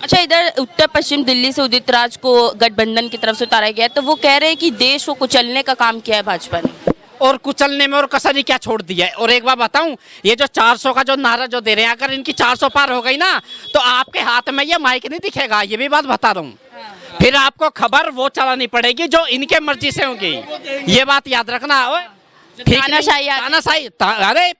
अच्छा, इधर उत्तर पश्चिम दिल्ली से उदित राज को गठबंधन की तरफ से उतारा गया है, तो वो कह रहे हैं कि देश को कुचलने का काम किया है भाजपा ने। और कुचलने में और कसर ही क्या छोड़ दिया है। और एक बार बताऊं, ये जो 400 का जो नारा जो दे रहे हैं, अगर इनकी 400 पार हो गई ना तो आपके हाथ में ये माइक नहीं दिखेगा, ये भी बात बता रहा हूँ। फिर आपको खबर वो चलानी पड़ेगी जो इनके मर्जी से होगी, ये बात याद रखना। तानाशाही अरे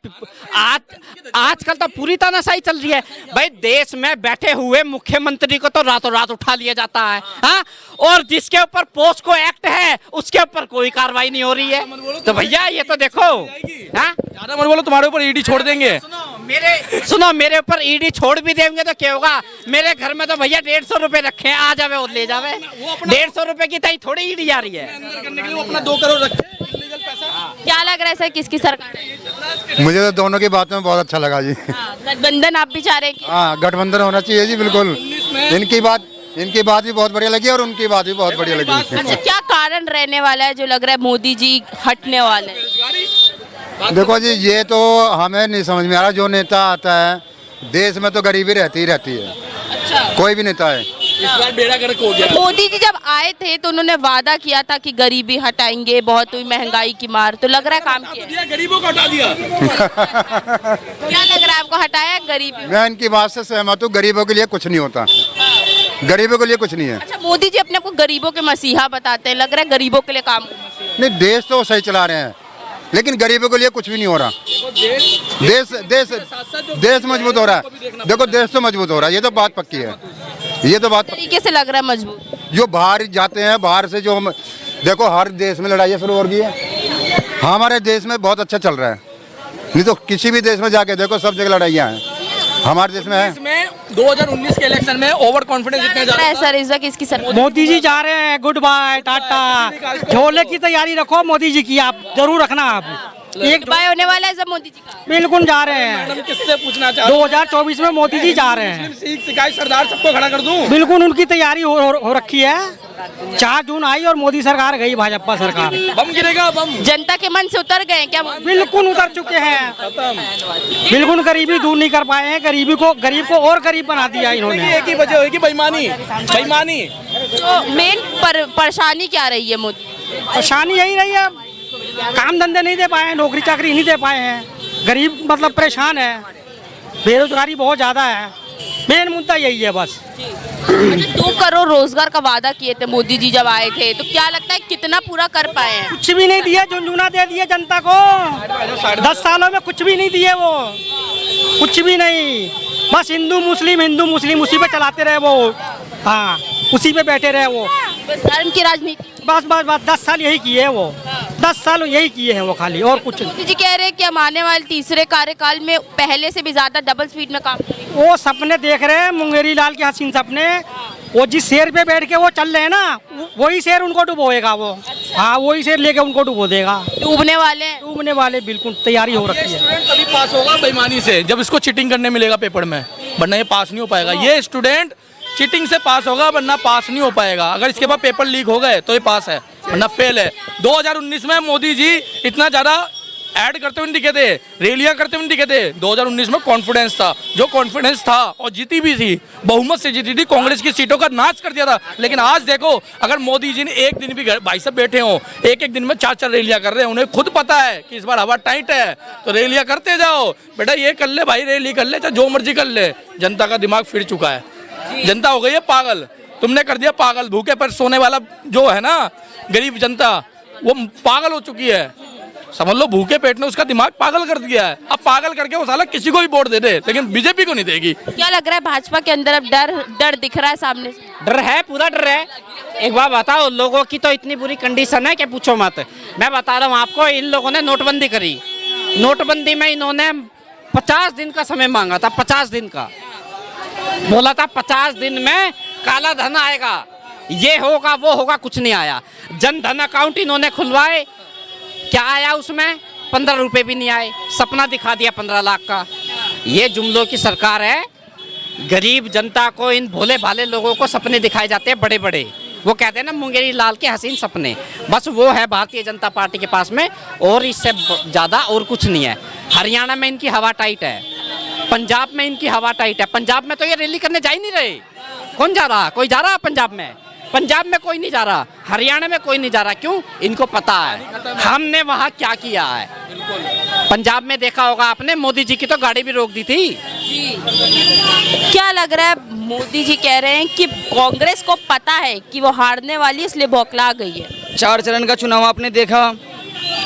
आजकल तो पूरी तानाशाही चल रही है भाई। देश में बैठे हुए मुख्यमंत्री को तो रातों रात उठा लिया जाता है, हाँ, और जिसके ऊपर पोस्को एक्ट है उसके ऊपर कोई कार्रवाई नहीं हो रही है। तो भैया ये तो देखो, हाँ, ज्यादा मत बोलो, तुम्हारे ऊपर ईडी छोड़ देंगे। सुनो मेरे ऊपर ईडी छोड़ भी देंगे तो क्या होगा। मेरे घर में तो भैया 150 रुपए रखे हैं, आ जावे और ले जावे। 150 रुपए की तई थोड़ी ईडी आ रही है। करने के लिए वो अपना 2 करोड़ रखे इल्लीगल पैसा। क्या लग रहा है सर, किसकी सरकार है? मुझे तो दोनों की बात में बहुत अच्छा लगा जी। गठबंधन आप भी चाह रहे हैं कि? हाँ, गठबंधन होना चाहिए जी, बिल्कुल। इनकी बात भी बहुत बढ़िया लगी और उनकी बात भी बहुत बढ़िया लगी। अच्छा, क्या कारण रहने वाला है जो लग रहा है मोदी जी हटने वाले हैं? देखो जी, ये तो हमें नहीं समझ में आ रहा। जो नेता आता है देश में तो गरीबी रहती ही रहती है। अच्छा, कोई भी नेता है। इस बार बेड़ा गर्क हो गया। मोदी जी जब आए थे तो उन्होंने वादा किया था कि गरीबी हटाएंगे, बहुत हुई महंगाई की मार, तो लग रहा है काम किया। गरीबों को हटा दिया। क्या लग रहा है आपको, हटाया गरीबी? मैं इनकी बात से सहमत हूँ, गरीबों के लिए कुछ नहीं होता। गरीबों के लिए कुछ नहीं है। अच्छा, मोदी जी अपने आप को गरीबों के मसीहा बताते हैं, लग रहा है गरीबों के लिए काम। नहीं, देश तो सही चला रहे हैं लेकिन गरीबों के लिए कुछ भी नहीं हो रहा। देश मजबूत हो रहा है। देखो, देश तो मजबूत हो रहा है, ये तो बात पक्की है। ये तो बात तरीके से लग रहा है मजबूत। जो बाहर जाते हैं, बाहर से जो हम देखो, हर देश में लड़ाइयाँ शुरू हो गई है। हमारे देश में बहुत अच्छा चल रहा है, नहीं तो किसी भी देश में जाके देखो, सब जगह लड़ाइयाँ हैं। हमारे देश में है। इसमें 2019 के इलेक्शन में ओवर कॉन्फिडेंस इतने ज्यादा है सर, इस बार किसकी सरकार? मोदी जी जा रहे हैं, गुड बाय, टाटा। झोले की तैयारी रखो मोदी जी की, आप जरूर रखना। आप एक बाय होने वाला है सब मोदी जी का। बिल्कुल जा रहे हैं। मैडम किससे पूछना चाहते 2024 में मोदी जी जा रहे हैं। सिख सिखाई सरदार सबको खड़ा कर दूं। बिल्कुल उनकी तैयारी हो रखी है। 4 जून आई और मोदी सरकार गई, भाजपा सरकार। बम गिरेगा, बम। जनता के मन से उतर गए क्या? बिल्कुल उतर चुके हैं। बिल्कुल गरीबी दूर नहीं कर पाए हैं। गरीब को और गरीब बना दिया इन्होंने। एक ही वजह होगी, बेईमानी। तो मेन परेशानी क्या रही है मोदी? परेशानी यही रही है, काम धंधे नहीं दे पाए हैं, नौकरी चाकरी नहीं दे पाए हैं। गरीब मतलब परेशान है, बेरोजगारी बहुत ज्यादा है। मेन मुद्दा यही है बस। 2 करोड़ रोजगार का वादा किए थे मोदी जी जब आए थे, तो क्या लगता है कितना पूरा कर पाए हैं? कुछ भी नहीं दिया, झुंझुना दे दिए जनता को। 10 सालों में कुछ भी नहीं दिए वो, कुछ भी नहीं। बस हिंदू मुस्लिम उसी पे चलाते रहे वो। हाँ, उसी पे बैठे रहे वो। बस धर्म की राजनीति। बस 10 साल यही किए हैं वो। 10 साल यही किए हैं वो, खाली और कुछ नहीं। मोदी जी कह रहे हैं कि हम आने वाले तीसरे कार्यकाल में पहले से भी ज्यादा डबल स्पीड में काम करेंगे। वो सपने देख रहे हैं, मुंगेरी लाल के हसीन सपने। वो जिस शेर पे बैठ के वो चल रहे हैं ना, वही शेर उनको डुबोएगा वो। हाँ, वही शेर लेके उनको डुबो देगा। डूबने वाले बिल्कुल तैयारी हो रखी है। स्टूडेंट तभी पास होगा बेईमानी से, जब इसको चीटिंग करने मिलेगा पेपर में, वरना ये पास नहीं हो पाएगा। ये स्टूडेंट चीटिंग से पास होगा, वरना पास नहीं हो पाएगा। अगर इसके पास पेपर लीक हो गए तो ये पास है, वरना फेल है। 2019 में मोदी जी इतना ज्यादा ऐड करते हुए दिखे थे, रैलियां करते हुए दिखे थे। 2019 में कॉन्फिडेंस था, जो कॉन्फिडेंस था, और जीती भी थी, बहुमत से जीती थी। कांग्रेस की सीटों का नाच कर दिया था। लेकिन आज देखो, अगर मोदी जी ने एक दिन भी भाई साहब बैठे हो, एक दिन में 4 रैलियां कर रहे हैं, उन्हें खुद पता है कि इस बार हवा टाइट है, तो रैलियां करते जाओ बेटा। ये कर ले भाई, रैली कर ले, चाहे जो मर्जी कर ले। जनता का दिमाग फिर चुका है, जनता हो गई है पागल। तुमने कर दिया पागल। भूखे पर सोने वाला जो है ना गरीब जनता, वो पागल हो चुकी है। समझ लो, भूखे पेट ने उसका दिमाग पागल कर दिया है। अब पागल करके वो साला किसी को भी वोट दे दे, लेकिन बीजेपी को नहीं देगी। क्या लग रहा है भाजपा के अंदर अब डर दिख रहा है सामने से? डर है, पूरा डर है। एक बार बताओ, लोगों की तो इतनी बुरी कंडीशन है कि पूछो मत। मैं बता रहा हूँ आपको, इन लोगों ने नोटबंदी करी। नोटबंदी में इन्होंने 50 दिन का समय मांगा था। 50 दिन का बोला था, 50 दिन में काला धन आएगा, ये होगा वो होगा, कुछ नहीं आया। जन धन अकाउंट इन्होंने खुलवाए, क्या आया उसमें? 15 रुपए भी नहीं आए। सपना दिखा दिया 15 लाख का। ये जुमलों की सरकार है। गरीब जनता को, इन भोले भाले लोगों को सपने दिखाए जाते हैं बड़े बड़े। वो कहते हैं ना, मुंगेरी लाल के हसीन सपने, बस वो है भारतीय जनता पार्टी के पास में, और इससे ज़्यादा और कुछ नहीं है। हरियाणा में इनकी हवा टाइट है, पंजाब में इनकी हवा टाइट है। पंजाब में तो ये रैली करने जा ही नहीं रहे। कौन जा रहा? कोई जा रहा पंजाब में? पंजाब में कोई नहीं जा रहा, हरियाणा में कोई नहीं जा रहा। क्यों? इनको पता है हमने वहाँ क्या किया है। पंजाब में देखा होगा आपने, मोदी जी की तो गाड़ी भी रोक दी थी। क्या लग रहा है, मोदी जी कह रहे हैं कि कांग्रेस को पता है कि वो हारने वाली है इसलिए बौखला गई है। 4 चरण का चुनाव आपने देखा,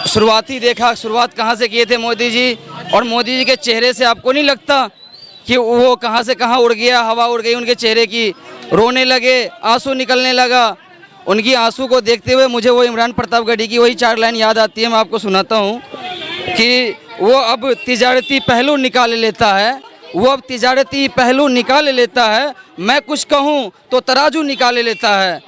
शुरुआत कहाँ से किए थे मोदी जी, और मोदी जी के चेहरे से आपको नहीं लगता कि वो कहाँ से कहाँ उड़ गया, हवा उड़ गई उनके चेहरे की, रोने लगे, आंसू निकलने लगा। उनकी आंसू को देखते हुए मुझे वो इमरान प्रतापगढ़ी की वही 4 लाइन याद आती है। मैं आपको सुनाता हूँ कि वो अब तिजारती पहलू निकाल लेता है, वो अब तिजारती पहलू निकाल लेता है, मैं कुछ कहूँ तो तराजू निकाल लेता है,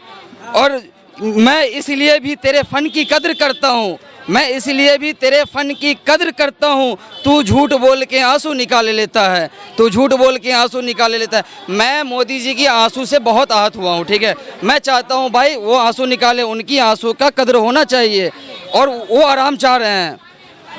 और मैं इसलिए भी तेरे फन की कद्र करता हूँ, मैं इसलिए भी तेरे फन की कद्र करता हूँ, तू झूठ बोल के आंसू निकाल लेता है, तू झूठ बोल के आंसू निकाल लेता है। मैं मोदी जी की आंसू से बहुत आहत हुआ हूँ, ठीक है। मैं चाहता हूँ भाई वो आंसू निकाले, उनकी आंसू का कद्र होना चाहिए, और वो आराम चाह रहे हैं।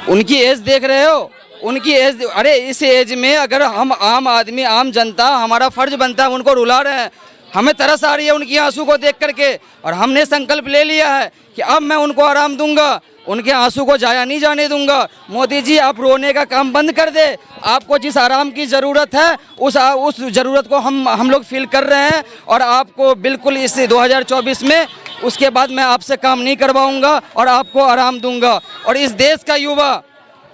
उनकी एज देख रहे हो, उनकी एज, अरे इस एज में अगर हम आम आदमी, आम जनता, हमारा फर्ज बनता है उनको रुला रहे हैं। हमें तरस आ रही है उनकी आंसू को देख करके, और हमने संकल्प ले लिया है कि अब मैं उनको आराम दूंगा, उनके आंसू को जाया नहीं जाने दूंगा। मोदी जी आप रोने का काम बंद कर दे, आपको जिस आराम की ज़रूरत है उस ज़रूरत को हम लोग फील कर रहे हैं, और आपको बिल्कुल इस 2024 में उसके बाद मैं आपसे काम नहीं करवाऊंगा और आपको आराम दूंगा। और इस देश का युवा,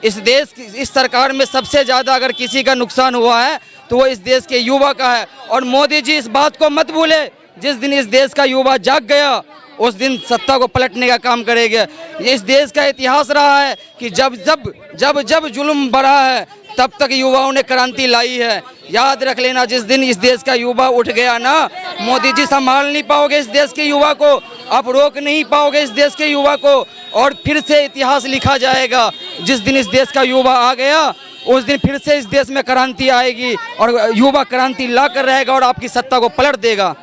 इस सरकार में सबसे ज़्यादा अगर किसी का नुकसान हुआ है तो वो इस देश के युवा का है। और मोदी जी इस बात को मत भूले, जिस दिन इस देश का युवा जाग गया उस दिन सत्ता को पलटने का काम करेगा। इस देश का इतिहास रहा है कि जब जुल्म बढ़ा है तब तक युवाओं ने क्रांति लाई है। याद रख लेना, जिस दिन इस देश का युवा उठ गया ना, मोदी जी संभाल नहीं पाओगे इस देश के युवा को, आप रोक नहीं पाओगे इस देश के युवा को, और फिर से इतिहास लिखा जाएगा। जिस दिन इस देश का युवा आ गया उस दिन फिर से इस देश में क्रांति आएगी, और युवा क्रांति ला कर रहेगा और आपकी सत्ता को पलट देगा।